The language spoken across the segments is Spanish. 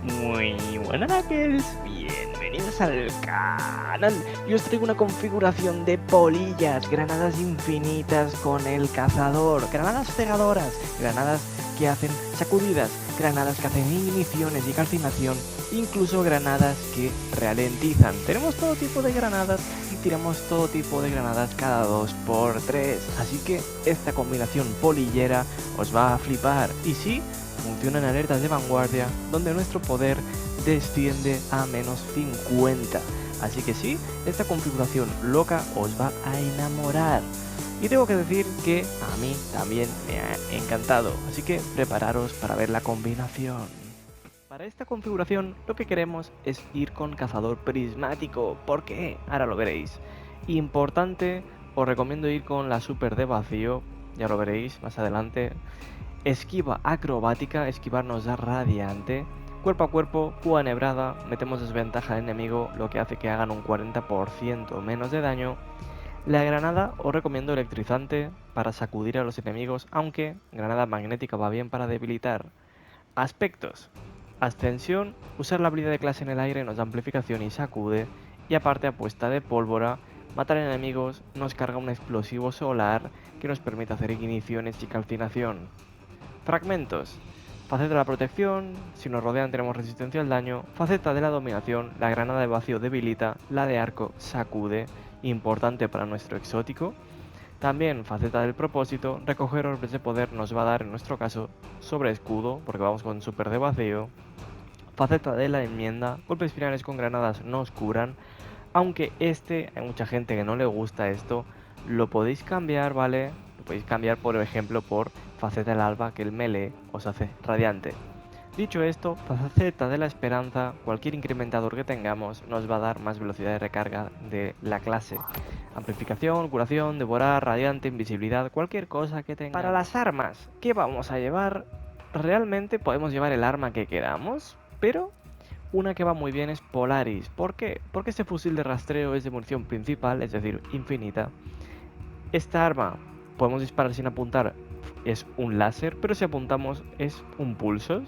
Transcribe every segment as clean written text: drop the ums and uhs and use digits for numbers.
Muy buenas, bienvenidos al canal. Yo os traigo una configuración de polillas, granadas infinitas con el cazador, granadas cegadoras, granadas que hacen sacudidas, granadas que hacen igniciones y calcinación, incluso granadas que ralentizan. Tenemos todo tipo de granadas y tiramos todo tipo de granadas cada 2×3, así que esta combinación polillera os va a flipar. Y sí, funcionan alertas de vanguardia donde nuestro poder desciende a -50. Así que sí, esta configuración loca os va a enamorar. Y tengo que decir que a mí también me ha encantado, así que prepararos para ver la combinación. Para esta configuración lo que queremos es ir con cazador prismático. ¿Por qué? Ahora lo veréis. Importante, os recomiendo ir con la super de vacío, ya lo veréis más adelante. Esquiva acrobática, esquivar nos da radiante. Cuerpo a cuerpo, púa nebrada, metemos desventaja al enemigo, lo que hace que hagan un 40% menos de daño. La granada os recomiendo electrizante para sacudir a los enemigos, aunque granada magnética va bien para debilitar. Aspectos: ascensión, usar la habilidad de clase en el aire nos da amplificación y sacude, y aparte apuesta de pólvora, matar enemigos, nos carga un explosivo solar que nos permite hacer igniciones y calcinación. Fragmentos: faceta de la protección, si nos rodean tenemos resistencia al daño. Faceta de la dominación, la granada de vacío debilita, la de arco sacude, importante para nuestro exótico. También faceta del propósito, recoger orbes de poder nos va a dar en nuestro caso sobre escudo, porque vamos con super de vacío. Faceta de la enmienda, golpes finales con granadas nos curan, aunque hay mucha gente que no le gusta esto, lo podéis cambiar, ¿vale? Lo podéis cambiar, por ejemplo, por faceta del alba, que el melee os hace radiante. Dicho esto, faceta de la esperanza, cualquier incrementador que tengamos nos va a dar más velocidad de recarga de la clase. Amplificación, curación, devorar, radiante, invisibilidad, cualquier cosa que tengamos. Para las armas, ¿qué vamos a llevar? Realmente podemos llevar el arma que queramos, pero una que va muy bien es Polaris. ¿Por qué? Porque este fusil de rastreo es de munición principal, es decir, infinita. Esta arma podemos disparar sin apuntar, es un láser, pero si apuntamos es un pulsos.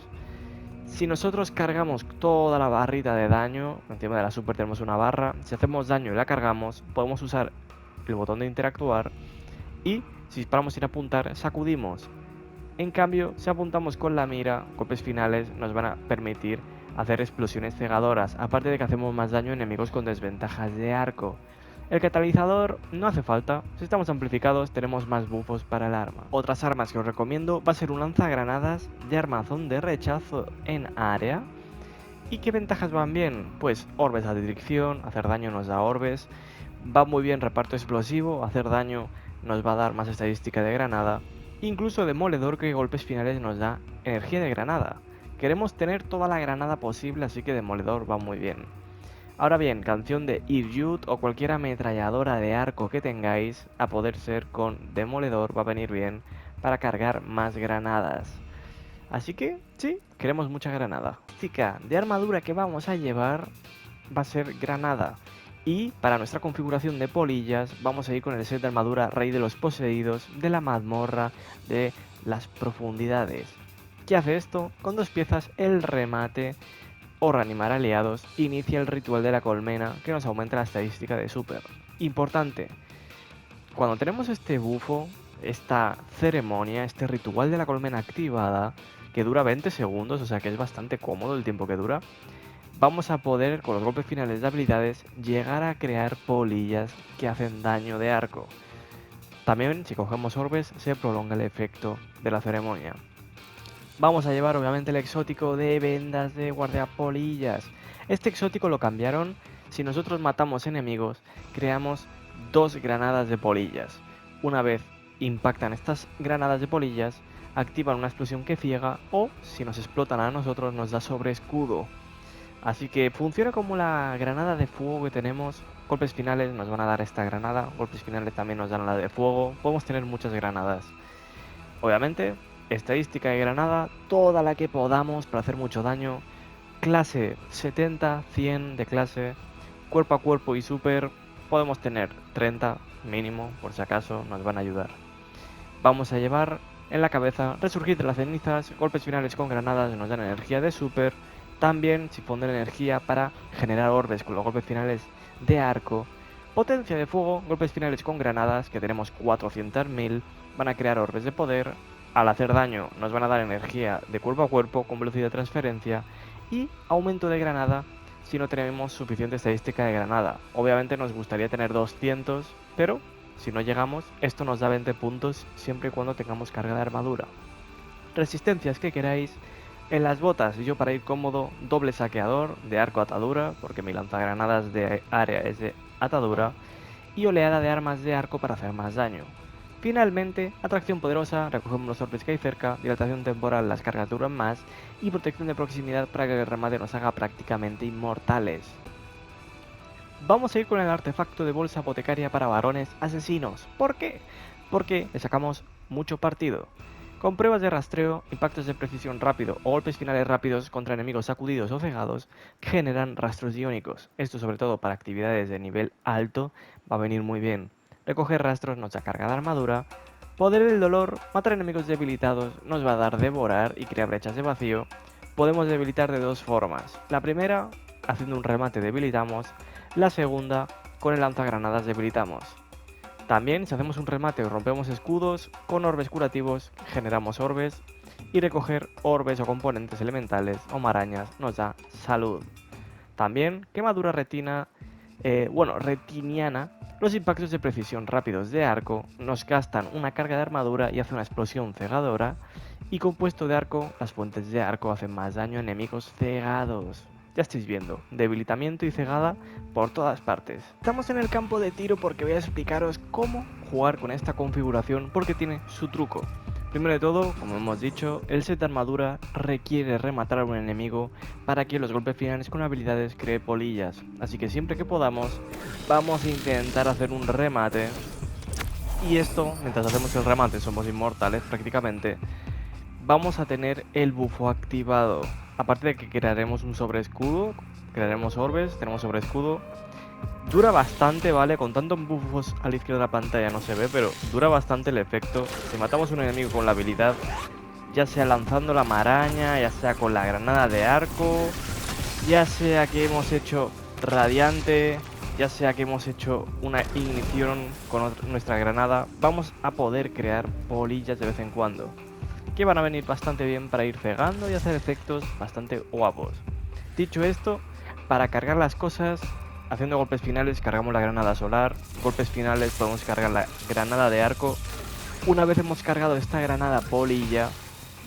Si nosotros cargamos toda la barrita de daño, encima de la super tenemos una barra, si hacemos daño y la cargamos, podemos usar el botón de interactuar y si disparamos sin apuntar, sacudimos. En cambio, si apuntamos con la mira, golpes finales nos van a permitir hacer explosiones cegadoras, aparte de que hacemos más daño a enemigos con desventajas de arco. El catalizador no hace falta, si estamos amplificados tenemos más buffos para el arma. Otras armas que os recomiendo va a ser un lanzagranadas de armazón de rechazo en área. ¿Y qué ventajas van bien? Pues orbes a dirección, hacer daño nos da orbes, va muy bien reparto explosivo, hacer daño nos va a dar más estadística de granada, incluso demoledor que golpes finales nos da energía de granada. Queremos tener toda la granada posible, así que demoledor va muy bien. Ahora bien, canción de Iryut o cualquier ametralladora de arco que tengáis, a poder ser con demoledor, va a venir bien para cargar más granadas. Así que, sí, queremos mucha granada. Chica, de armadura que vamos a llevar va a ser granada. Y para nuestra configuración de polillas vamos a ir con el set de armadura Rey de los Poseídos, de la mazmorra, de las profundidades. ¿Qué hace esto? Con 2 piezas el remate o reanimar aliados, inicia el ritual de la colmena que nos aumenta la estadística de super. Importante, cuando tenemos este bufo, esta ceremonia, este ritual de la colmena activada, que dura 20 segundos, o sea que es bastante cómodo el tiempo que dura, vamos a poder, con los golpes finales de habilidades, llegar a crear polillas que hacen daño de arco. También, si cogemos orbes, se prolonga el efecto de la ceremonia. Vamos a llevar obviamente el exótico de vendas de guardiapolillas. Este exótico lo cambiaron. Si nosotros matamos enemigos, creamos 2 granadas de polillas. Una vez impactan estas granadas de polillas, activan una explosión que ciega o, si nos explotan a nosotros, nos da sobre escudo. Así que funciona como la granada de fuego que tenemos. Golpes finales nos van a dar esta granada, golpes finales también nos dan la de fuego. Podemos tener muchas granadas. Obviamente, estadística de granada, toda la que podamos para hacer mucho daño. Clase 70, 100 de clase, cuerpo a cuerpo y super, podemos tener 30 mínimo, por si acaso, nos van a ayudar. Vamos a llevar en la cabeza resurgir de las cenizas, golpes finales con granadas nos dan energía de super, También si pondré energía para generar orbes con los golpes finales de arco. Potencia de fuego, golpes finales con granadas, que tenemos 400.000, van a crear orbes de poder. Al hacer daño nos van a dar energía de cuerpo a cuerpo con velocidad de transferencia. Y aumento de granada si no tenemos suficiente estadística de granada. Obviamente nos gustaría tener 200, pero si no llegamos, esto nos da 20 puntos siempre y cuando tengamos carga de armadura. Resistencias que queráis. En las botas, yo para ir cómodo, doble saqueador de arco atadura, porque mi lanzagranadas de área es de atadura, y oleada de armas de arco para hacer más daño. Finalmente, atracción poderosa, recogemos los orbes que hay cerca, dilatación temporal, las cargas duran más, y protección de proximidad para que el remate nos haga prácticamente inmortales. Vamos a ir con el artefacto de bolsa apotecaria para varones asesinos. ¿Por qué? Porque le sacamos mucho partido. Con pruebas de rastreo, impactos de precisión rápido o golpes finales rápidos contra enemigos sacudidos o cegados que generan rastros iónicos. Esto sobre todo para actividades de nivel alto va a venir muy bien. Recoger rastros nos da carga de armadura. Poder del dolor, matar enemigos debilitados nos va a dar devorar y crear brechas de vacío. Podemos debilitar de dos formas. La primera, haciendo un remate debilitamos. La segunda, con el lanzagranadas debilitamos. También, si hacemos un remate o rompemos escudos, con orbes curativos generamos orbes, y recoger orbes o componentes elementales o marañas nos da salud. También, quemadura retiniana, los impactos de precisión rápidos de arco nos gastan una carga de armadura y hacen una explosión cegadora, y compuesto de arco, las fuentes de arco hacen más daño a enemigos cegados. Ya estáis viendo, debilitamiento y cegada por todas partes. Estamos en el campo de tiro porque voy a explicaros cómo jugar con esta configuración porque tiene su truco. Primero de todo, como hemos dicho, el set de armadura requiere rematar a un enemigo para que los golpes finales con habilidades cree polillas. Así que siempre que podamos, vamos a intentar hacer un remate. Y esto, mientras hacemos el remate, somos inmortales prácticamente. Vamos a tener el bufo activado. Aparte de que crearemos un sobreescudo, crearemos orbes, tenemos sobreescudo. Dura bastante, ¿vale? Con tantos buffos a la izquierda de la pantalla no se ve, pero dura bastante el efecto. Si matamos a un enemigo con la habilidad, ya sea lanzando la maraña, ya sea con la granada de arco, ya sea que hemos hecho radiante, ya sea que hemos hecho una ignición con nuestra granada, vamos a poder crear polillas de vez en cuando, que van a venir bastante bien para ir cegando y hacer efectos bastante guapos. Dicho esto, para cargar las cosas, haciendo golpes finales cargamos la granada solar, golpes finales podemos cargar la granada de arco. Una vez hemos cargado esta granada polilla,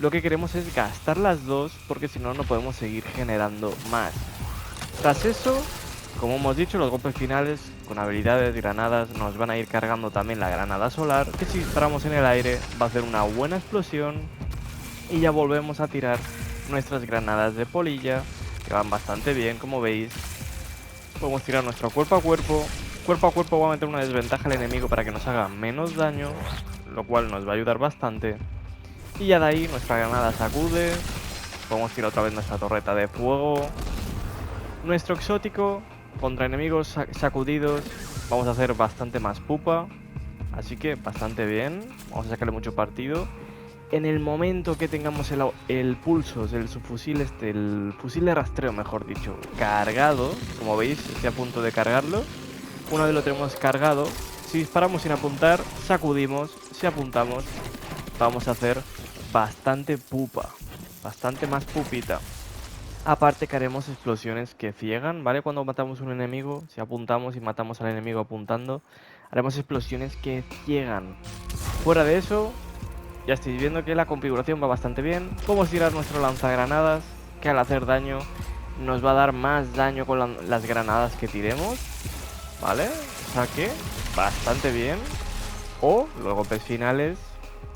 lo que queremos es gastar las dos porque si no, no podemos seguir generando más. Tras eso, como hemos dicho, los golpes finales con habilidades, granadas, nos van a ir cargando también la granada solar, que si disparamos en el aire va a hacer una buena explosión y ya volvemos a tirar nuestras granadas de polilla, que van bastante bien, como veis. Podemos tirar nuestro cuerpo a cuerpo va a meter una desventaja al enemigo para que nos haga menos daño, lo cual nos va a ayudar bastante. Y ya de ahí nuestra granada sacude, podemos tirar otra vez nuestra torreta de fuego. Nuestro exótico contra enemigos sacudidos vamos a hacer bastante más pupa, así que bastante bien, vamos a sacarle mucho partido. En el momento que tengamos el pulso del subfusil, el fusil de rastreo mejor dicho, cargado, como veis estoy a punto de cargarlo. Una vez lo tenemos cargado, si disparamos sin apuntar, sacudimos, si apuntamos, vamos a hacer bastante pupa, bastante más pupita. Aparte que haremos explosiones que ciegan, ¿vale? Cuando matamos a un enemigo, si apuntamos y matamos al enemigo apuntando, haremos explosiones que ciegan. Fuera de eso, ya estáis viendo que la configuración va bastante bien. Podemos tirar nuestro lanzagranadas, que al hacer daño nos va a dar más daño con las granadas que tiremos, ¿vale? O sea que bastante bien. O los golpes finales,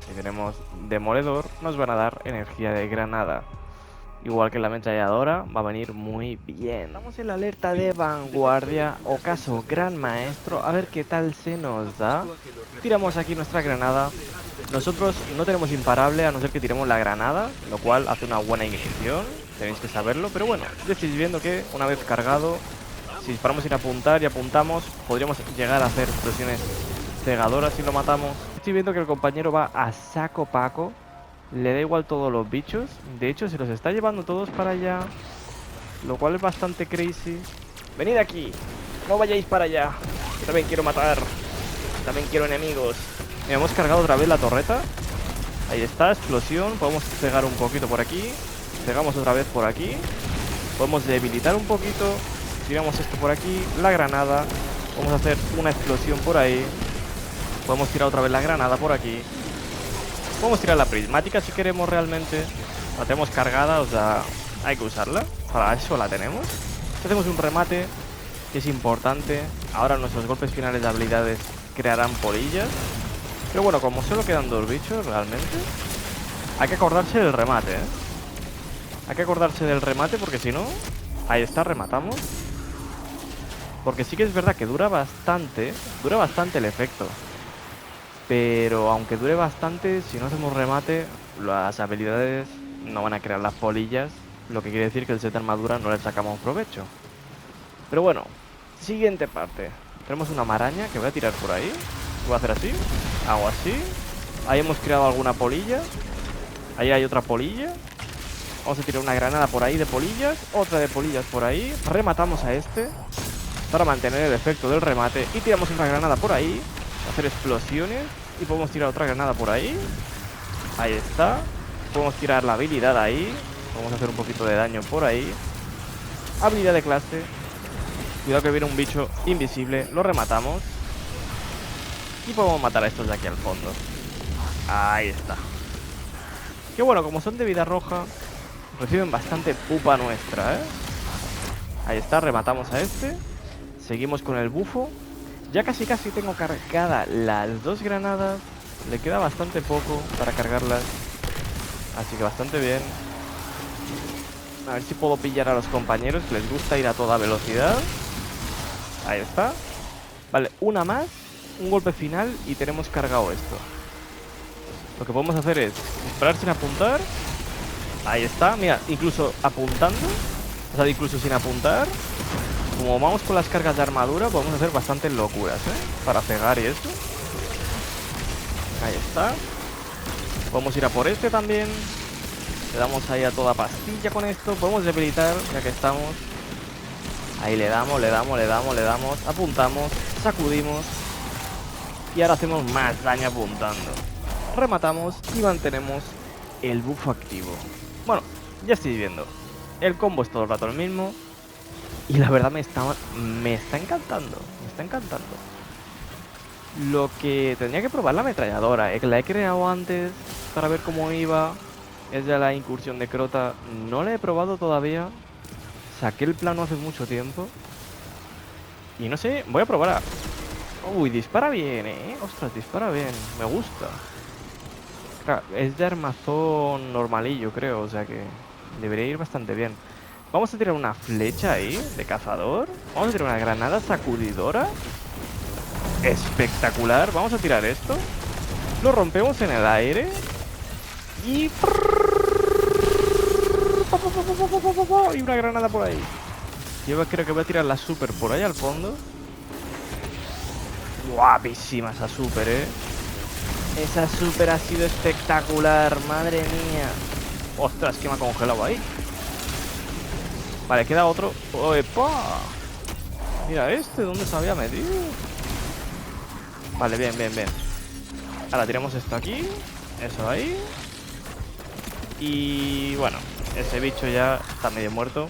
si tenemos demoledor, nos van a dar energía de granada. Igual que la ametralladora, va a venir muy bien. Estamos en la alerta de vanguardia, ocaso gran maestro, a ver qué tal se nos da. Tiramos aquí nuestra granada. Nosotros no tenemos imparable a no ser que tiremos la granada, lo cual hace una buena ignición, tenéis que saberlo. Pero bueno, ya estáis viendo que una vez cargado, si disparamos sin apuntar y apuntamos, podríamos llegar a hacer explosiones cegadoras si lo matamos. Estoy viendo que el compañero va a saco paco. Le da igual todos los bichos. De hecho, se los está llevando todos para allá. lo cual es bastante crazy. Venid aquí, no vayáis para allá. Yo también quiero matar. También quiero enemigos. Mira, hemos cargado otra vez la torreta. Ahí está, explosión. Podemos pegar un poquito por aquí. Pegamos otra vez por aquí. Podemos debilitar un poquito. Tiramos esto por aquí. La granada. Vamos a hacer una explosión por ahí. Podemos tirar otra vez la granada por aquí. Podemos tirar la prismática si queremos realmente. La tenemos cargada, o sea, hay que usarla. Para eso la tenemos. Hacemos un remate, que es importante. Ahora nuestros golpes finales de habilidades crearán polillas. Pero bueno, como solo quedan 2 bichos realmente, hay que acordarse del remate, ¿eh? Hay que acordarse del remate porque si no... Ahí está, rematamos. Porque sí que es verdad que dura bastante el efecto. Pero aunque dure bastante, si no hacemos remate, las habilidades no van a crear las polillas. Lo que quiere decir que el set de armadura no le sacamos provecho. Pero bueno, siguiente parte. Tenemos una maraña que voy a tirar por ahí. Voy a hacer así, hago así. Ahí hemos creado alguna polilla. Ahí hay otra polilla. Vamos a tirar una granada por ahí de polillas. Otra de polillas por ahí. Rematamos a este para mantener el efecto del remate. Y tiramos una granada por ahí. Hacer explosiones. Y podemos tirar otra granada por ahí. Ahí está. Podemos tirar la habilidad ahí. Vamos a hacer un poquito de daño por ahí. Habilidad de clase. Cuidado que viene un bicho invisible. Lo rematamos. Y podemos matar a estos de aquí al fondo. Ahí está. Que bueno, como son de vida roja, reciben bastante pupa nuestra, ¿eh? Ahí está, rematamos a este. Seguimos con el bufo. Ya casi tengo cargada las 2 granadas. Le queda bastante poco para cargarlas. Así que bastante bien. A ver si puedo pillar a los compañeros que les gusta ir a toda velocidad. Ahí está. Vale, una más. Un golpe final y tenemos cargado esto. Lo que podemos hacer es disparar sin apuntar. Ahí está, mira, incluso apuntando. O sea, incluso sin apuntar. Como vamos con las cargas de armadura, podemos hacer bastantes locuras, ¿eh? Para cegar y esto. Ahí está. Podemos ir a por este también. Le damos ahí a toda pastilla con esto. Podemos debilitar, ya que estamos. Ahí le damos. Apuntamos, sacudimos. Y ahora hacemos más daño apuntando. Rematamos y mantenemos el bufo activo. Bueno, ya estáis viendo. El combo es todo el rato el mismo. Y la verdad me está encantando. Me está encantando. Lo que tendría que probar la ametralladora. La he creado antes para ver cómo iba. Es de la incursión de Crota. No la he probado todavía. Saqué el plano hace mucho tiempo. Y no sé, voy a probar a... Uy, dispara bien, Ostras, dispara bien. Me gusta. Claro, es de armazón normalillo, creo. O sea que debería ir bastante bien. Vamos a tirar una flecha ahí de cazador. Vamos a tirar una granada sacudidora. Espectacular. Vamos a tirar esto. Lo rompemos en el aire. Y... Y una granada por ahí. Yo creo que voy a tirar la super por ahí al fondo. Guapísima esa super, Esa super ha sido espectacular. Madre mía. Ostras, que me ha congelado ahí. Vale, queda otro. ¡Epa! Mira este, ¿dónde se había metido? Vale, bien. Ahora tiramos esto aquí. Eso ahí. Y bueno, ese bicho ya está medio muerto.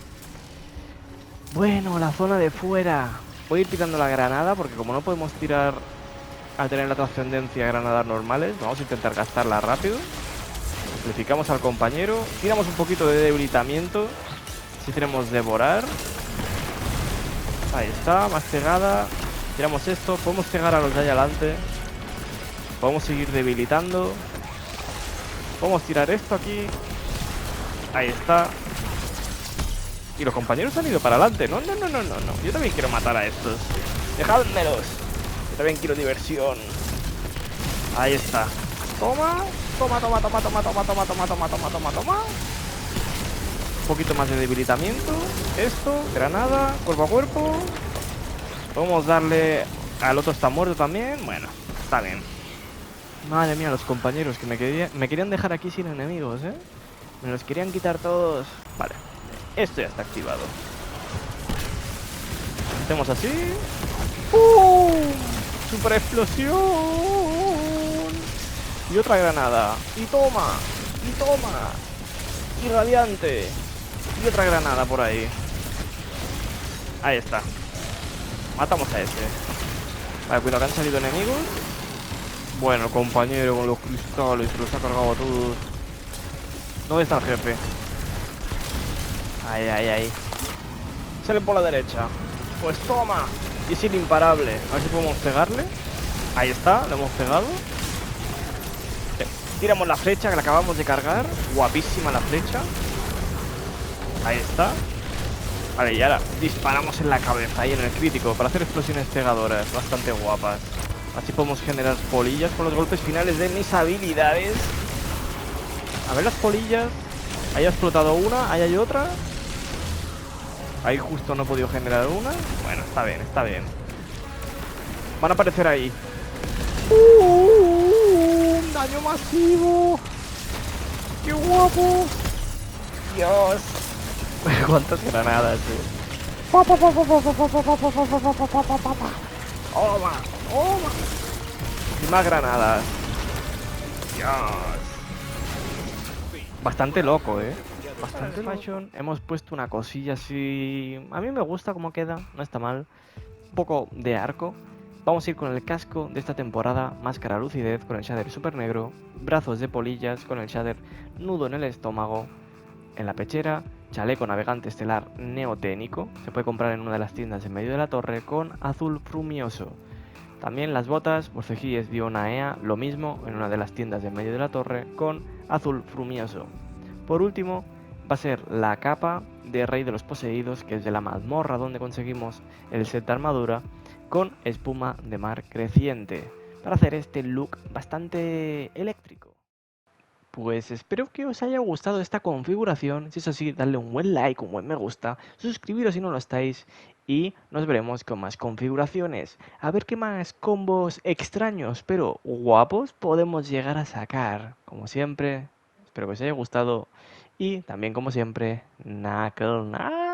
Bueno, la zona de fuera. Voy a ir tirando la granada porque como no podemos tirar al tener la trascendencia granadas normales, vamos a intentar gastarla rápido. Amplificamos al compañero. Tiramos un poquito de debilitamiento. Si tenemos devorar. Ahí está, más cegada. Tiramos esto, podemos cegar a los de ahí adelante. Podemos seguir debilitando. Podemos tirar esto aquí. Ahí está. Y los compañeros han ido para adelante. No. Yo también quiero matar a estos. Dejádmelos. Yo también quiero diversión. Ahí está. Toma. Un poquito más de debilitamiento. Esto, granada, cuerpo a cuerpo. Podemos darle... Al otro está muerto también. Bueno, está bien. Madre mía, los compañeros que me querían dejar aquí sin enemigos, Me los querían quitar todos. Vale. Esto ya está activado. Hacemos así. ¡Pum! ¡Super explosión! Y otra granada. Y toma. Y toma. Y radiante. Y otra granada por ahí. Ahí está. Matamos a ese. Vale, cuidado que han salido enemigos. Bueno, el compañero con los cristales se los ha cargado a todos. ¿Dónde está el jefe? Ahí, ahí, ahí. Sale por la derecha. Pues toma. Y es imparable. A ver si podemos pegarle. Ahí está, le hemos pegado. Tiramos la flecha que la acabamos de cargar. Guapísima la flecha. Ahí está. Vale, y ahora disparamos en la cabeza, ahí en el crítico, para hacer explosiones pegadoras, bastante guapas. Así podemos generar polillas con los golpes finales de mis habilidades. A ver las polillas. Ahí ha explotado una, ahí hay otra. Ahí justo no he podido generar una. Bueno, está bien, está bien. Van a aparecer ahí. ¡Un daño masivo! ¡Qué guapo! ¡Dios! ¿Cuántas granadas, ¡Toma! ¡Toma! Y más granadas. Dios. Bastante loco, bastante fashion. Hemos puesto una cosilla así. A mí me gusta cómo queda, no está mal. Un poco de arco. Vamos a ir con el casco de esta temporada, máscara lucidez con el shader super negro, brazos de polillas con el shader nudo en el estómago, en la pechera, chaleco navegante estelar neoténico, se puede comprar en una de las tiendas en medio de la torre con azul frumioso. También las botas, Borceguíes Dionaea, lo mismo en una de las tiendas en medio de la torre con azul frumioso. Por último, va a ser la capa de Rey de los Poseídos, que es de la mazmorra donde conseguimos el set de armadura, con espuma de mar creciente, para hacer este look bastante eléctrico. Pues espero que os haya gustado esta configuración. Si es así, dadle un buen like, un buen me gusta, suscribiros si no lo estáis y nos veremos con más configuraciones. A ver qué más combos extraños pero guapos podemos llegar a sacar. Como siempre, espero que os haya gustado y también como siempre, Knuckle Knight.